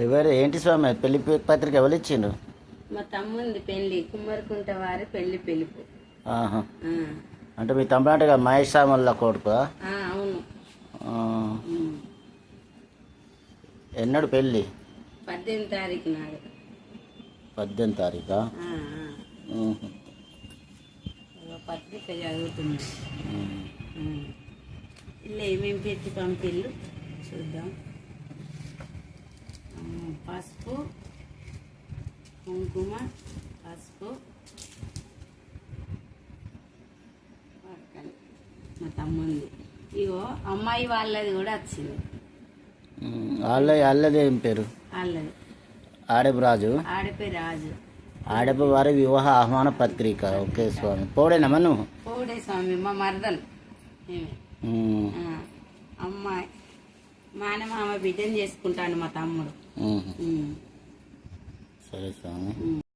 ఎవరు ఏంటి స్వామి పెళ్లి పత్రిక ఎవరు ఇచ్చిండ్రు? మా తమ్ముంది పెళ్లి, కుమ్మరికుంట వారి పెళ్లి పిలుపు. ఆహా. అంటే మీ తమ్ముడు అంటే మహేష్ సామల్ల కొడుకు? అవును. ఎన్నడు పెళ్ళి? 18వ తారీఖు నాడు. 18వ తారీఖా? పత్రిక చదువుతుంది. ఇలా ఏమేమి పెట్టి పంపిల్లు చూద్దాం. పసుపు, కుంకుమ, పసుపు, మా తమ్ముంది. ఇగో అమ్మాయి వాళ్ళది కూడా వచ్చింది. వాళ్ళది ఏం పేరు? వాళ్ళది ఆడపు రాజు. ఆడపే రాజు. ఆడపు వారి వివాహ ఆహ్వాన పత్రిక. ఓకే స్వామి. పోడేనమ్మా నువ్వు? పోడే స్వామి. మా మరదలు అమ్మాయి మానమామ బిడ్డను చేసుకుంటాను మా తమ్ముడు. సరే స్వామి.